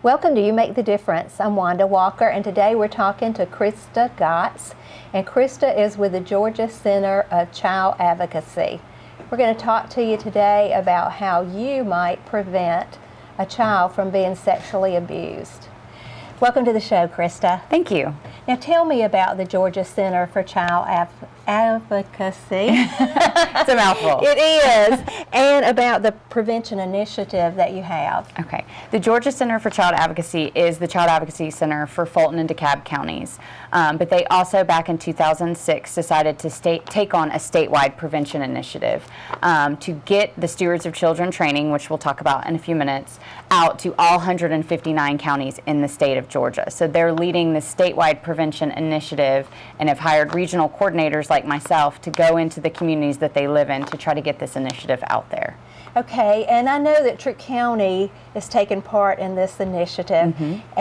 Welcome to You Make the Difference. I'm Wanda Walker, and today we're talking to Krista Gotts, and Krista is with the Georgia Center of Child Advocacy. We're going to talk to you today about how you might prevent a child from being sexually abused. Welcome to the show, Krista. Thank you. Now tell me about the Georgia Center for Child Advocacy. It's a mouthful. It is. And about the prevention initiative that you have. Okay. The Georgia Center for Child Advocacy is the Child Advocacy Center for Fulton and DeKalb counties. But they also, back in 2006, decided to take on a statewide prevention initiative to get the Stewards of Children training, which we'll talk about in a few minutes, out to all 159 counties in the state of Georgia. So they're leading the statewide prevention initiative and have hired regional coordinators like myself to go into the communities that they live in to try to get this initiative out there. Okay, and I know that Troup County is taking part in this initiative.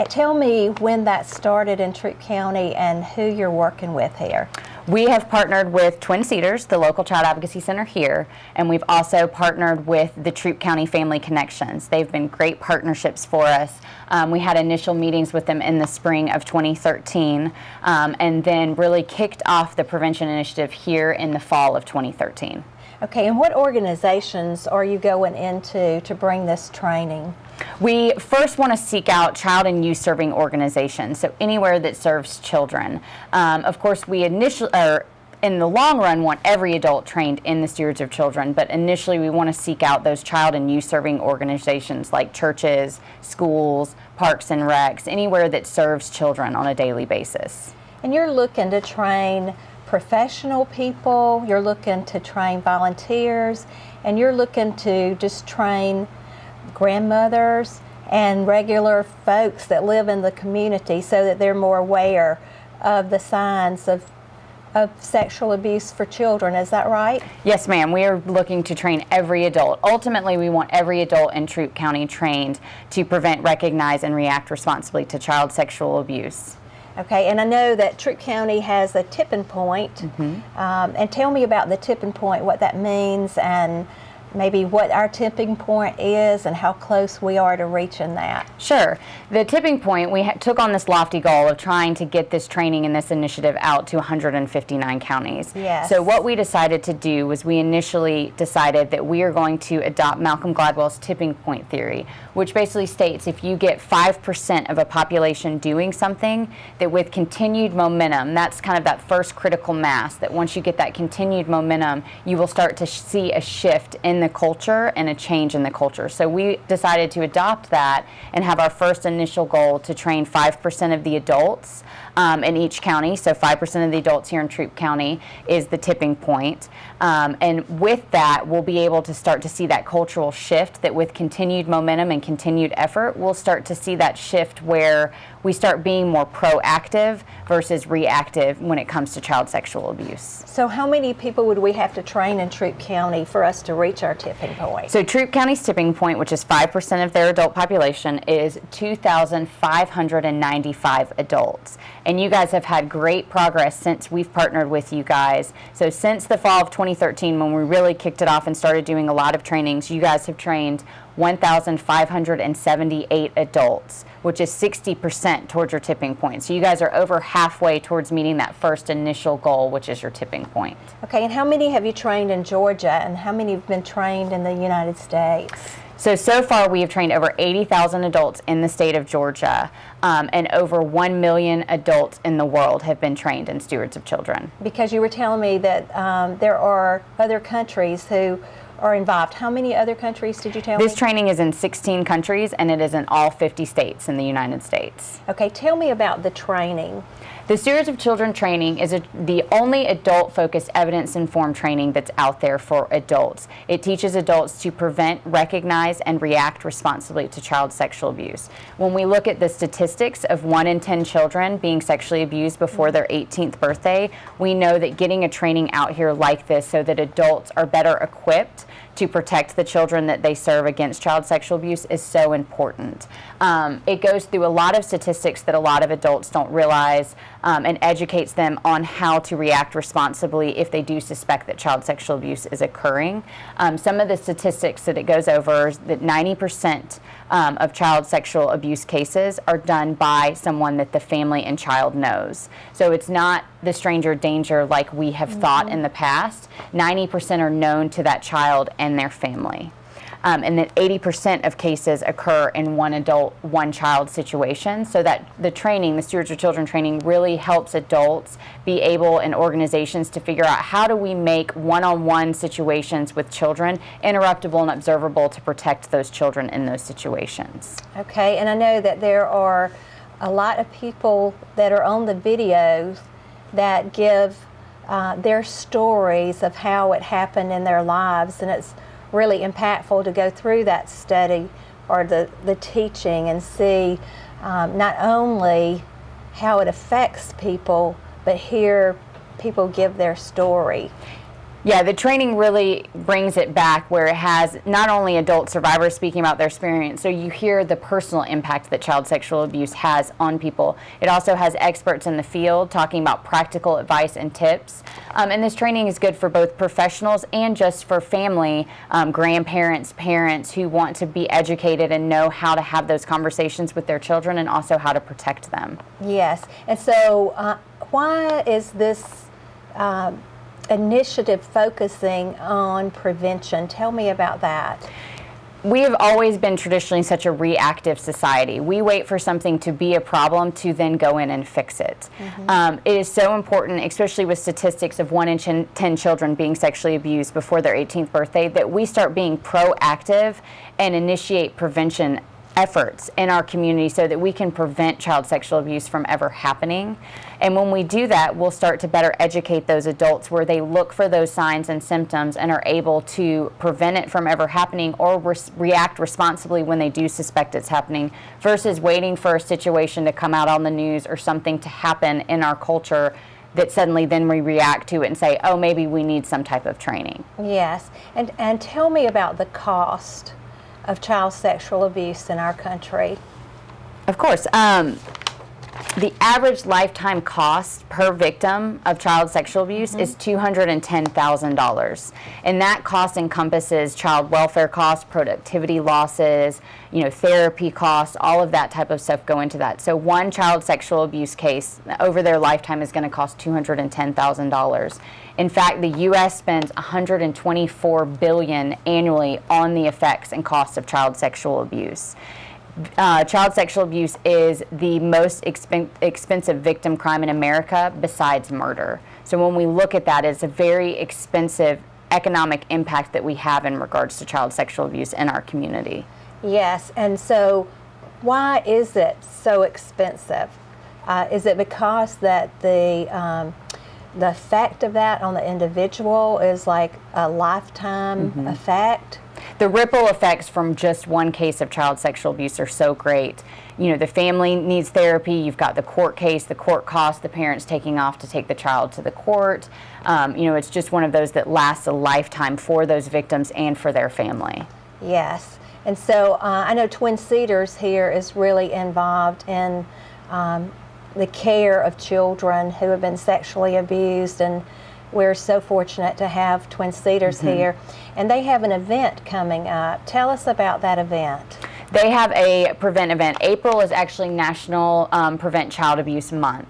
Tell me when that started in Troup County and who you're working with here. We have partnered with Twin Cedars, the local child advocacy center here, and we've also partnered with the Troup County Family Connections. They've been great partnerships for us. We had initial meetings with them in the spring of 2013, and then really kicked off the prevention initiative here in the fall of 2013. Okay, and what organizations are you going into to bring this training? We first want to seek out child and youth serving organizations, so anywhere that serves children. Of course, we initially, in the long run, want every adult trained in the Stewards of Children, but initially we want to seek out those child and youth serving organizations like churches, schools, parks and recs, anywhere that serves children on a daily basis. And you're looking to train professional people, you're looking to train volunteers, and you're looking to just train grandmothers and regular folks that live in the community so that they're more aware of the signs of sexual abuse for children. Is that right? Yes, ma'am. We are looking to train every adult. Ultimately, we want every adult in Troup County trained to prevent, recognize, and react responsibly to child sexual abuse. Okay, and I know that Troup County has a tipping point. And tell me about the tipping point, what that means, and maybe what our tipping point is and how close we are to reaching that. Sure. The tipping point, we took on this lofty goal of trying to get this training and this initiative out to 159 counties. Yes. So what we decided to do was we initially decided that we are going to adopt Malcolm Gladwell's tipping point theory, which basically states if you get 5% of a population doing something, that with continued momentum, that's kind of that first critical mass, that once you get that continued momentum, you will start to see a shift in the culture and a change in the culture. So we decided to adopt that and have our first initial goal to train 5% of the adults in each county. So 5% of the adults here in Troup County is the tipping point. And with that, we'll be able to start to see that cultural shift, that with continued momentum and continued effort, we'll start to see that shift where we start being more proactive versus reactive when it comes to child sexual abuse. So how many people would we have to train in Troup County for us to reach our tipping point? So Troup County's tipping point, which is 5% of their adult population, is 2,595 adults. And you guys have had great progress since we've partnered with you guys. So since the fall of 2013, when we really kicked it off and started doing a lot of trainings, you guys have trained 1,578 adults, which is 60% towards your tipping point. So you guys are over halfway towards meeting that first initial goal, which is your tipping point. Okay, and how many have you trained in Georgia, and how many have been trained in the United States? So far we have trained over 80,000 adults in the state of Georgia, and over 1 million adults in the world have been trained in Stewards of Children. Because you were telling me that there are other countries who are involved. How many other countries did you tell me? This training is in 16 countries, and it is in all 50 states in the United States. Okay, tell me about the training. The Stewards of Children training is the only adult-focused, evidence-informed training that's out there for adults. It teaches adults to prevent, recognize, and react responsibly to child sexual abuse. When we look at the statistics of 1 in 10 children being sexually abused before their 18th birthday, we know that getting a training out here like this so that adults are better equipped to protect the children that they serve against child sexual abuse is so important. It goes through a lot of statistics that a lot of adults don't realize, and educates them on how to react responsibly if they do suspect that child sexual abuse is occurring. Some of the statistics that it goes over is that 90% of child sexual abuse cases are done by someone that the family and child knows. So it's not the stranger danger like we have thought in the past. 90% are known to that child and their family. And that 80% of cases occur in one adult, one child situation. So that the training, the Stewards of Children training, really helps adults be able and organizations to figure out how do we make one-on-one situations with children interruptible and observable to protect those children in those situations. Okay, and I know that there are a lot of people that are on the videos that give their stories of how it happened in their lives, and it's really impactful to go through that study or the teaching and see not only how it affects people, but hear people give their story. Yeah, the training really brings it back where it has not only adult survivors speaking about their experience, so you hear the personal impact that child sexual abuse has on people. It also has experts in the field talking about practical advice and tips. And this training is good for both professionals and just for family, grandparents, parents who want to be educated and know how to have those conversations with their children and also how to protect them. Yes, and so why is this initiative focusing on prevention? Tell me about that. We have always been traditionally such a reactive society. We wait for something to be a problem to then go in and fix it. It is so important, especially with statistics of 1 in 10 children being sexually abused before their 18th birthday, that we start being proactive and initiate prevention efforts in our community so that we can prevent child sexual abuse from ever happening. And when we do that, we'll start to better educate those adults where they look for those signs and symptoms and are able to prevent it from ever happening or react responsibly when they do suspect it's happening, versus waiting for a situation to come out on the news or something to happen in our culture that suddenly then we react to it and say, oh, maybe we need some type of training. Yes, and tell me about the cost of child sexual abuse in our country. Of course. The average lifetime cost per victim of child sexual abuse is $210,000. And that cost encompasses child welfare costs, productivity losses, therapy costs, all of that type of stuff go into that. So one child sexual abuse case over their lifetime is going to cost $210,000. In fact, the U.S. spends $124 billion annually on the effects and costs of child sexual abuse. Child sexual abuse is the most expensive victim crime in America besides murder. So when we look at that, it's a very expensive economic impact that we have in regards to child sexual abuse in our community. Yes, and so why is it so expensive? Is it because that the effect of that on the individual is like a lifetime effect? The ripple effects from just one case of child sexual abuse are so great. The family needs therapy. You've got the court case, the court costs, the parents taking off to take the child to the court. It's just one of those that lasts a lifetime for those victims and for their family. Yes, and so I know Twin Cedars here is really involved in the care of children who have been sexually abused, and we're so fortunate to have Twin Cedars here, and they have an event coming up. Tell us about that event. They have a prevent event. April is actually National Prevent Child Abuse Month.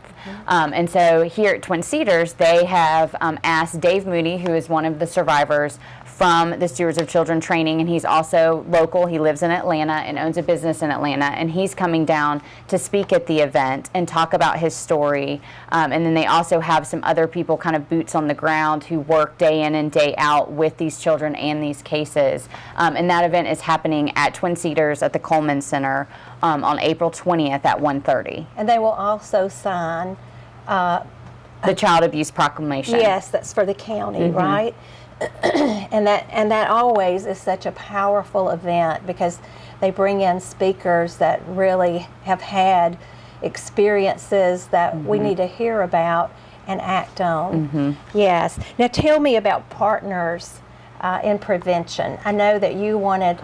And so here at Twin Cedars, they have asked Dave Moody, who is one of the survivors from the Stewards of Children training, and he's also local. He lives in Atlanta and owns a business in Atlanta, and he's coming down to speak at the event and talk about his story. And then they also have some other people, kind of boots on the ground, who work day in and day out with these children and these cases. And that event is happening at Twin Cedars at the Coleman Center on April 20th at 1:30. And they will also sign the Child Abuse Proclamation. Yes, that's for the county, right? and that always is such a powerful event because they bring in speakers that really have had experiences that we need to hear about and act on. Yes. Now tell me about partners in prevention. I know that you wanted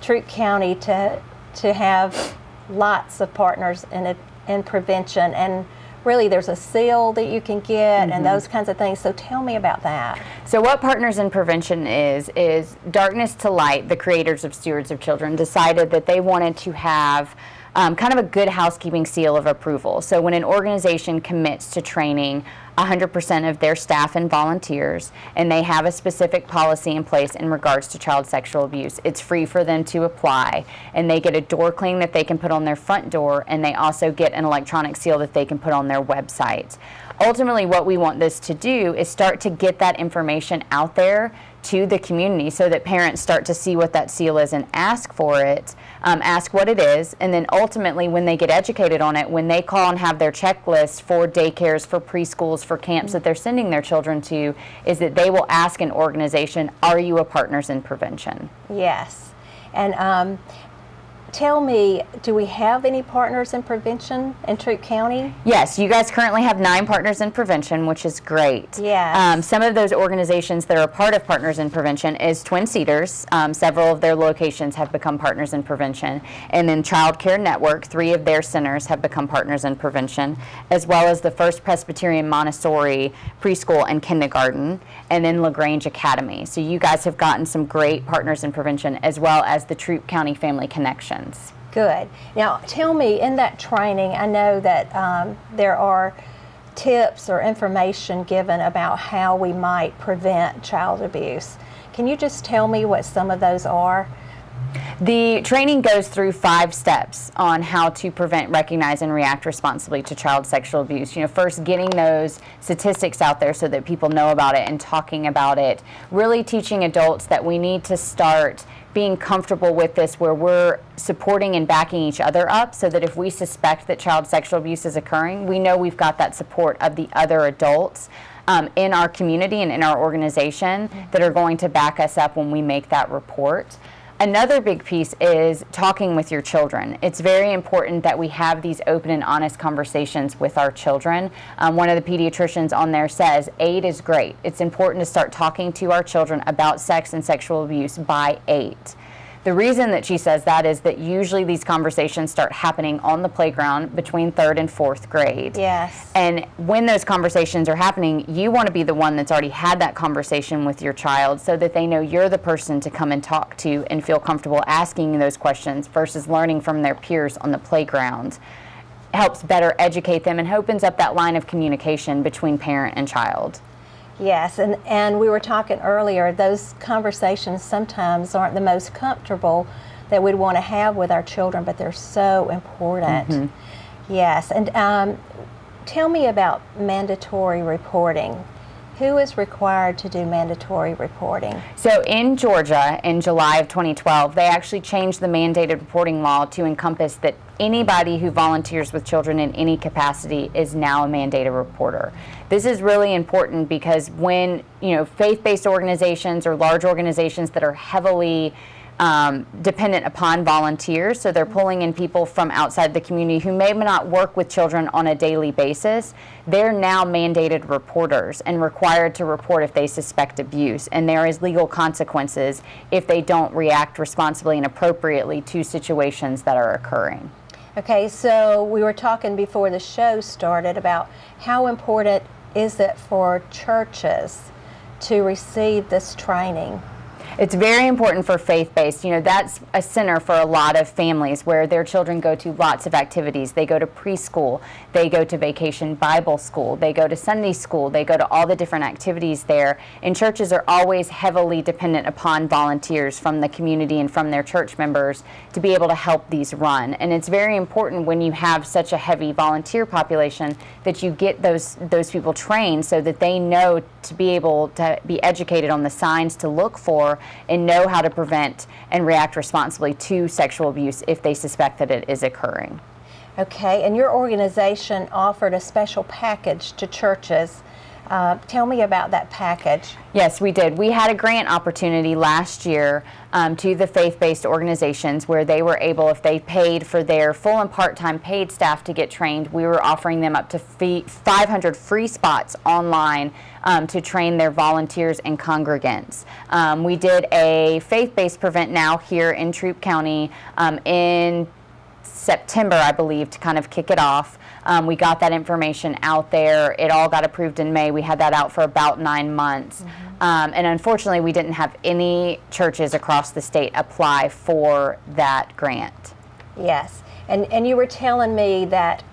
Troup County to have lots of partners in prevention, and really there's a seal that you can get and those kinds of things. So tell me about that. So what Partners in Prevention is Darkness to Light, the creators of Stewards of Children, decided that they wanted to have kind of a good housekeeping seal of approval. So when an organization commits to training 100% of their staff and volunteers, and they have a specific policy in place in regards to child sexual abuse, it's free for them to apply, and they get a door cling that they can put on their front door, and they also get an electronic seal that they can put on their website. Ultimately, what we want this to do is start to get that information out there to the community so that parents start to see what that seal is and ask for it, ask what it is, and then ultimately when they get educated on it, when they call and have their checklist for daycares, for preschools, for camps that they're sending their children to, is that they will ask an organization, are you a Partners in Prevention? Yes. And tell me, do we have any Partners in Prevention in Troup County? Yes, you guys currently have 9 Partners in Prevention, which is great. Yes. Some of those organizations that are part of Partners in Prevention is Twin Cedars. Several of their locations have become Partners in Prevention. And then Child Care Network, 3 of their centers have become Partners in Prevention, as well as the First Presbyterian Montessori Preschool and Kindergarten, and then LaGrange Academy. So you guys have gotten some great Partners in Prevention, as well as the Troup County Family Connection. Good. Now, tell me, in that training, I know that there are tips or information given about how we might prevent child abuse. Can you just tell me what some of those are? The training goes through 5 steps on how to prevent, recognize, and react responsibly to child sexual abuse. You know, first getting those statistics out there so that people know about it and talking about it. Really teaching adults that we need to start being comfortable with this, where we're supporting and backing each other up, so that if we suspect that child sexual abuse is occurring, we know we've got that support of the other adults in our community and in our organization that are going to back us up when we make that report. Another big piece is talking with your children. It's very important that we have these open and honest conversations with our children. One of the pediatricians on there says, 8 is great. It's important to start talking to our children about sex and sexual abuse by 8. The reason that she says that is that usually these conversations start happening on the playground between 3rd and 4th grade. Yes. And when those conversations are happening, you want to be the one that's already had that conversation with your child, so that they know you're the person to come and talk to and feel comfortable asking those questions versus learning from their peers on the playground. Helps better educate them and opens up that line of communication between parent and child. Yes, and we were talking earlier, those conversations sometimes aren't the most comfortable that we'd want to have with our children, but they're so important. Yes, and tell me about mandatory reporting. Who is required to do mandatory reporting? So in Georgia, in July of 2012, they actually changed the mandated reporting law to encompass that anybody who volunteers with children in any capacity is now a mandated reporter. This is really important because when, faith-based organizations or large organizations that are heavily dependent upon volunteers, so they're pulling in people from outside the community who may not work with children on a daily basis, they're now mandated reporters and required to report if they suspect abuse, and there is legal consequences if they don't react responsibly and appropriately to situations that are occurring. Okay, so we were talking before the show started about how important is it for churches to receive this training? It's very important for faith-based. That's a center for a lot of families where their children go to lots of activities. They go to preschool, they go to vacation Bible school, they go to Sunday school, they go to all the different activities there. And churches are always heavily dependent upon volunteers from the community and from their church members to be able to help these run. And it's very important when you have such a heavy volunteer population that you get those people trained so that they know to be able to be educated on the signs to look for and know how to prevent and react responsibly to sexual abuse if they suspect that it is occurring. Okay, and your organization offered a special package to churches Tell me about that package. Yes, we did. We had a grant opportunity last year to the faith-based organizations where they were able, if they paid for their full and part-time paid staff to get trained, we were offering them up to 500 free spots online to train their volunteers and congregants. We did a faith-based Prevent Now here in Troup County in September, I believe, to kind of kick it off. We got that information out there. It all got approved in May. We had that out for about 9 months. And unfortunately, we didn't have any churches across the state apply for that grant. Yes. And you were telling me that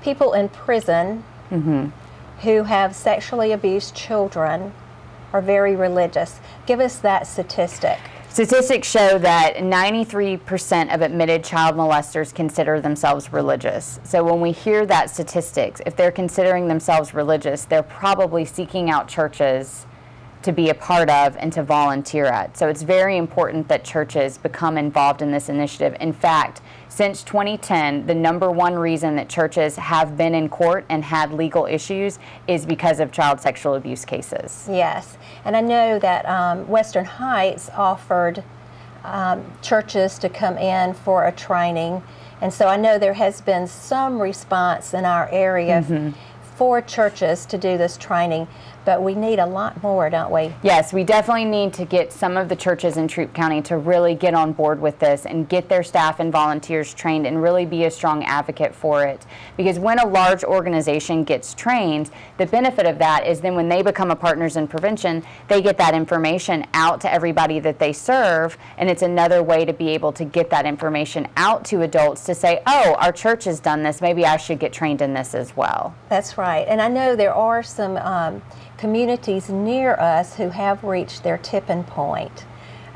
people in prison who have sexually abused children are very religious. Give us that statistic. Statistics show that 93% of admitted child molesters consider themselves religious. So when we hear that statistics, if they're considering themselves religious, they're probably seeking out churches to be a part of and to volunteer at. So it's very important that churches become involved in this initiative. In fact, since 2010, the #1 reason that churches have been in court and had legal issues is because of child sexual abuse cases. Yes, and I know that Western Heights offered churches to come in for a training, and so I know there has been some response in our area for churches to do this training, but we need a lot more, don't we? Yes, we definitely need to get some of the churches in Troup County to really get on board with this and get their staff and volunteers trained and really be a strong advocate for it. Because when a large organization gets trained, the benefit of that is then when they become a Partners in Prevention, they get that information out to everybody that they serve, and it's another way to be able to get that information out to adults to say, oh, our church has done this, maybe I should get trained in this as well. That's right, and I know there are some communities near us who have reached their tipping point.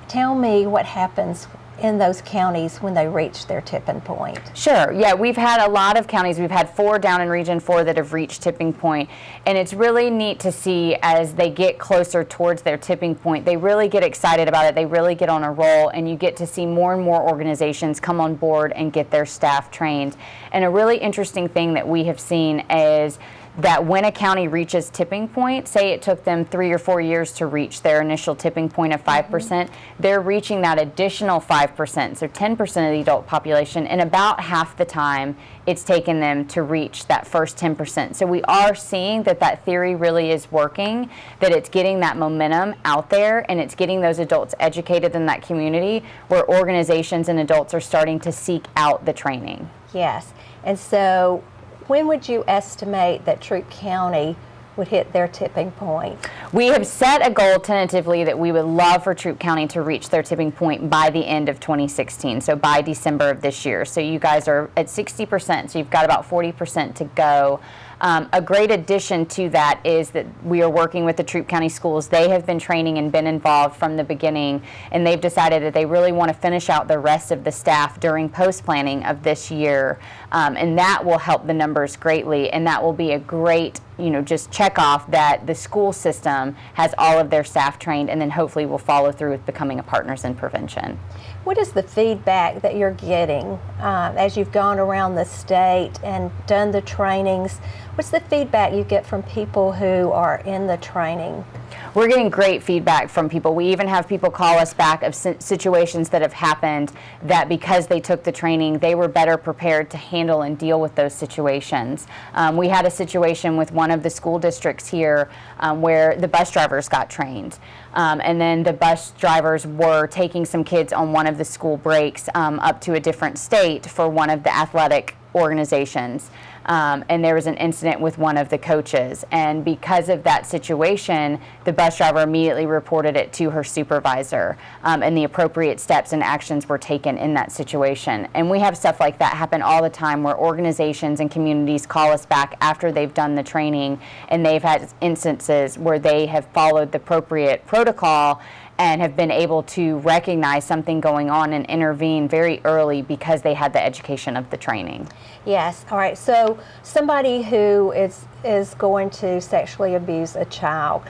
Tell me what happens in those counties when they reach their tipping point. Sure. Yeah, we've had a lot of counties. We've had 4 down in Region 4 that have reached tipping point, and it's really neat to see as they get closer towards their tipping point, they really get excited about it. They really get on a roll, and you get to see more and more organizations come on board and get their staff trained. And a really interesting thing that we have seen is that when a county reaches tipping point, say it took them 3 or 4 years to reach their initial tipping point of 5%, they're reaching that additional 5%, so 10% of the adult population, in about half the time it's taken them to reach that first 10%. So we are seeing that that theory really is working, that it's getting that momentum out there, and it's getting those adults educated in that community where organizations and adults are starting to seek out the training. Yes, and so when would you estimate that Troup County would hit their tipping point? We have set a goal tentatively that we would love for Troup County to reach their tipping point by the end of 2016, so by December of this year. So you guys are at 60%, so you've got about 40% to go. A great addition to that is that we are working with the Troup County schools. They have been training and been involved from the beginning, and they've decided that they really want to finish out the rest of the staff during post-planning of this year, and that will help the numbers greatly, and that will be a great, just check off that the school system has all of their staff trained, and then hopefully will follow through with becoming a Partners in Prevention. What is the feedback that you're getting as you've gone around the state and done the trainings? What's the feedback you get from people who are in the training? We're getting great feedback from people. We even have people call us back of situations that have happened that because they took the training, they were better prepared to handle and deal with those situations. We had a situation with one of the school districts here where the bus drivers got trained. And then the bus drivers were taking some kids on one of the school breaks up to a different state for one of the athletic organizations. And there was an incident with one of the coaches. And because of that situation, the bus driver immediately reported it to her supervisor, and the appropriate steps and actions were taken in that situation. And we have stuff like that happen all the time where organizations and communities call us back after they've done the training, and they've had instances where they have followed the appropriate protocol and have been able to recognize something going on and intervene very early because they had the education of the training. Yes. All right. So somebody who is going to sexually abuse a child,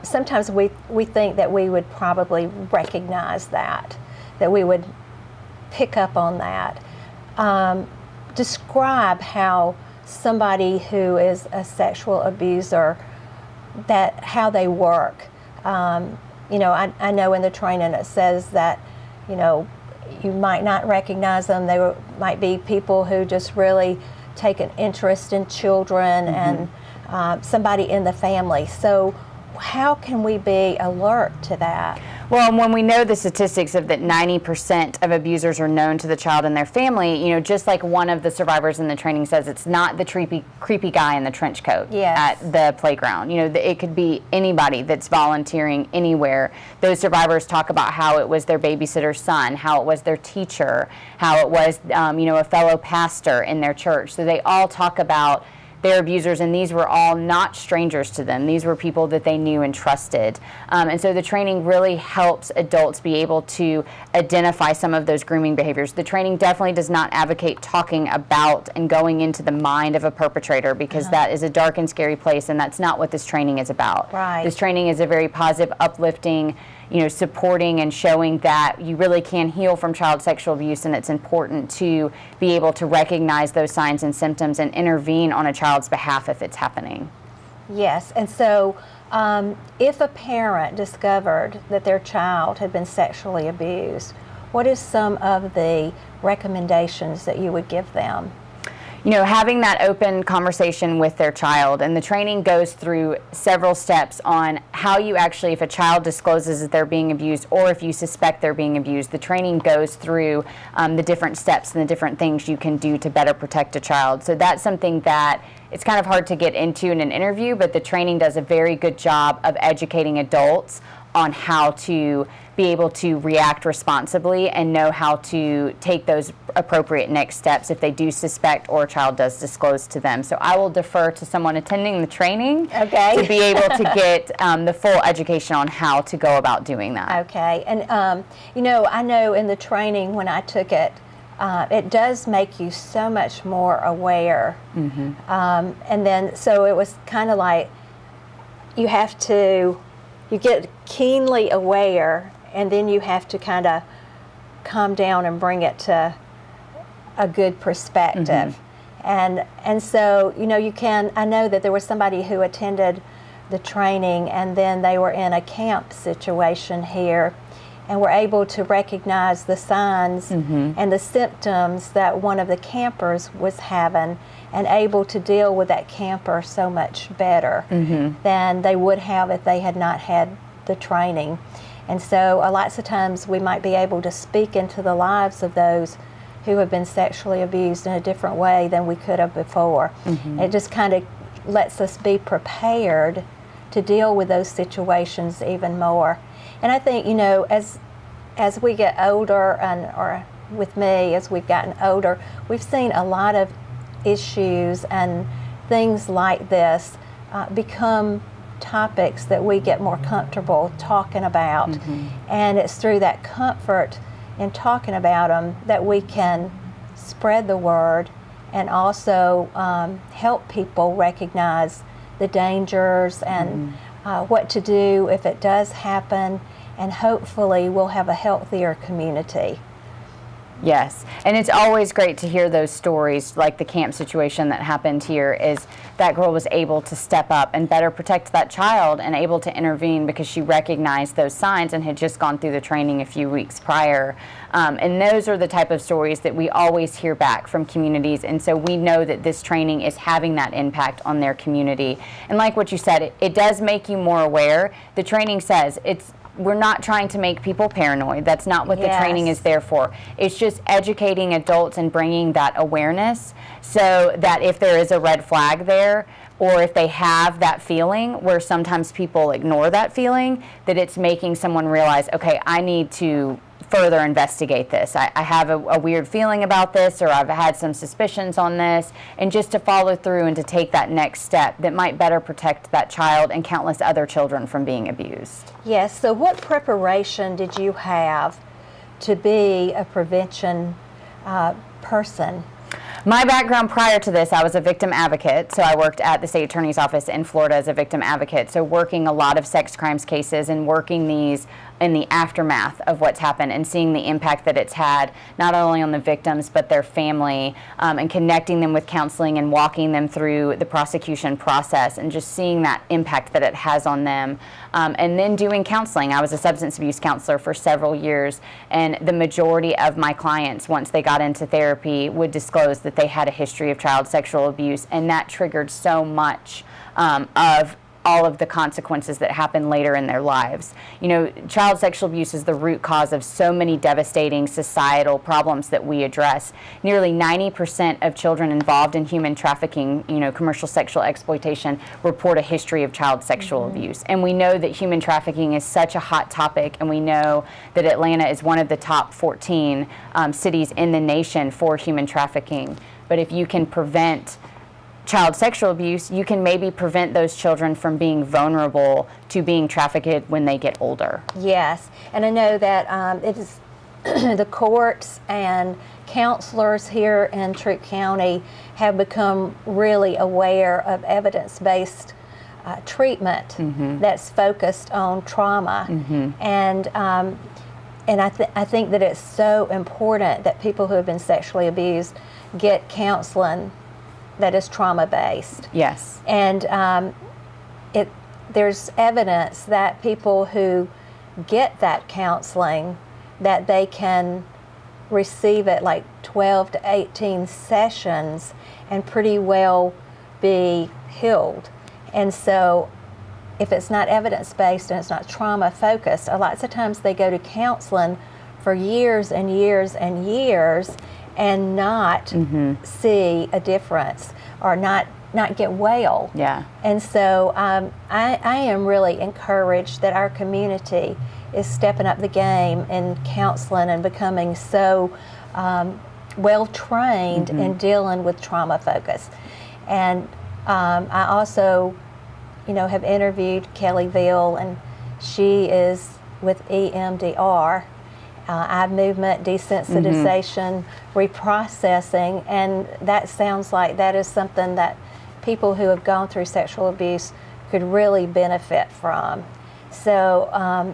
sometimes we think that we would probably recognize that we would pick up on that. Describe how somebody who is a sexual abuser, that how they work. You know, I know in the training it says that, you know, you might not recognize them. They might be people who just really take an interest in children and somebody in the family. So how can we be alert to that? Well, when we know the statistics of that 90% of abusers are known to the child and their family, you know, just like one of the survivors in the training says, it's not the creepy guy in the trench coat at the playground. You know, it could be anybody that's volunteering anywhere. Those survivors talk about how it was their babysitter's son, how it was their teacher, how it was, you know, a fellow pastor in their church. So they all talk about their abusers, and these were all not strangers to them. These were people that they knew and trusted. And so the training really helps adults be able to identify some of those grooming behaviors. The training definitely does not advocate talking about and going into the mind of a perpetrator, because that is a dark and scary place, and that's not what this training is about. Right. This training is a very positive, uplifting, you know, supporting and showing that you really can heal from child sexual abuse, and it's important to be able to recognize those signs and symptoms and intervene on a child's behalf if it's happening. Yes, and so if a parent discovered that their child had been sexually abused, what is some of the recommendations that you would give them? You know, having that open conversation with their child, and the training goes through several steps on how you actually, if a child discloses that they're being abused or if you suspect they're being abused, the training goes through the different steps and the different things you can do to better protect a child. So that's something that it's kind of hard to get into in an interview, but the training does a very good job of educating adults on how to be able to react responsibly and know how to take those appropriate next steps if they do suspect or a child does disclose to them. So I will defer to someone attending the training to be able to get the full education on how to go about doing that. Okay, and you know, I know in the training when I took it, it does make you so much more aware. And then, so it was kind of like you get keenly aware, and then you have to kind of calm down and bring it to a good perspective. And so, you know, I know that there was somebody who attended the training, and then they were in a camp situation here, and were able to recognize the signs and the symptoms that one of the campers was having, and able to deal with that camper so much better than they would have if they had not had the training. And so lots of times we might be able to speak into the lives of those who have been sexually abused in a different way than we could have before. It just kind of lets us be prepared to deal with those situations even more. And I think, you know, as we get older, or with me, as we've gotten older, we've seen a lot of issues and things like this become topics that we get more comfortable talking about. And it's through that comfort in talking about them that we can spread the word and also help people recognize the dangers and what to do if it does happen, and hopefully we'll have a healthier community. Yes, and it's always great to hear those stories, like the camp situation that happened here, is that girl was able to step up and better protect that child and able to intervene because she recognized those signs and had just gone through the training a few weeks prior. And those are the type of stories that we always hear back from communities, and so we know that this training is having that impact on their community. And like what you said, it does make you more aware. The training says we're not trying to make people paranoid. That's not what the training is there for. It's just educating adults and bringing that awareness so that if there is a red flag there, or if they have that feeling where sometimes people ignore that feeling, that it's making someone realize, okay, I need to further investigate this. I have a weird feeling about this, or I've had some suspicions on this, and just to follow through and to take that next step that might better protect that child and countless other children from being abused. Yes, so what preparation did you have to be a prevention person? My background prior to this, I was a victim advocate, so I worked at the state attorney's office in Florida as a victim advocate, so working a lot of sex crimes cases and working these in the aftermath of what's happened and seeing the impact that it's had not only on the victims but their family, and connecting them with counseling and walking them through the prosecution process and just seeing that impact that it has on them, and then doing counseling. I was a substance abuse counselor for several years, and the majority of my clients, once they got into therapy, would disclose that they had a history of child sexual abuse, and that triggered so much of all of the consequences that happen later in their lives. You know, child sexual abuse is the root cause of so many devastating societal problems that we address. Nearly 90% of children involved in human trafficking, you know, commercial sexual exploitation, report a history of child sexual abuse. And we know that human trafficking is such a hot topic, and we know that Atlanta is one of the top 14 cities in the nation for human trafficking. But if you can prevent child sexual abuse, you can maybe prevent those children from being vulnerable to being trafficked when they get older. Yes, and I know that it is the courts and counselors here in Troup County have become really aware of evidence-based treatment that's focused on trauma, and I think that it's so important that people who have been sexually abused get counseling that is trauma-based. Yes. And there's evidence that people who get that counseling, that they can receive it like 12 to 18 sessions and pretty well be healed. And so if it's not evidence-based and it's not trauma-focused, lots of times they go to counseling for years and years and years and not see a difference or not get well. Yeah. And so I am really encouraged that our community is stepping up the game in counseling and becoming so well trained in dealing with trauma focus. And I also, you know, have interviewed Kelly Veal, and she is with EMDR. Eye movement desensitization, reprocessing, and that sounds like that is something that people who have gone through sexual abuse could really benefit from. So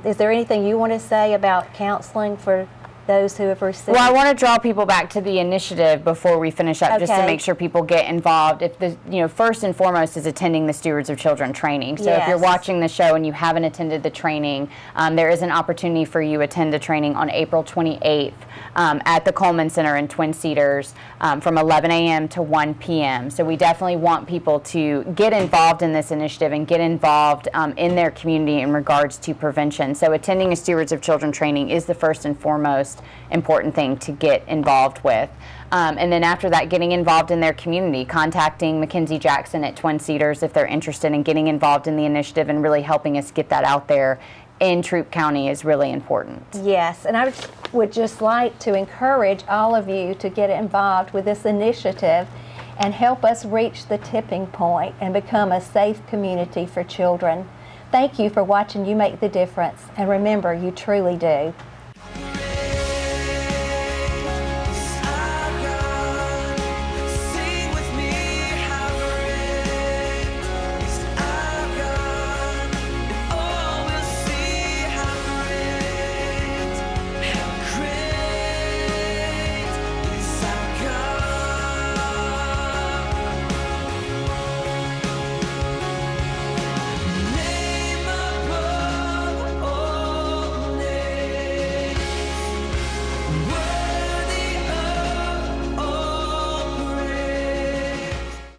is there anything you want to say about counseling for those who have received? Well, I want to draw people back to the initiative before we finish up, just to make sure people get involved. If the, you know, first and foremost is attending the Stewards of Children training. So if you're watching the show and you haven't attended the training, there is an opportunity for you to attend a training on April 28th at the Coleman Center in Twin Cedars from 11 a.m. to 1 p.m. So we definitely want people to get involved in this initiative and get involved in their community in regards to prevention. So attending a Stewards of Children training is the first and foremost important thing to get involved with. And then after that, getting involved in their community, contacting Mackenzie Jackson at Twin Cedars if they're interested in getting involved in the initiative and really helping us get that out there in Troup County is really important. Yes, and I would just like to encourage all of you to get involved with this initiative and help us reach the tipping point and become a safe community for children. Thank you for watching You Make the Difference, and remember, you truly do.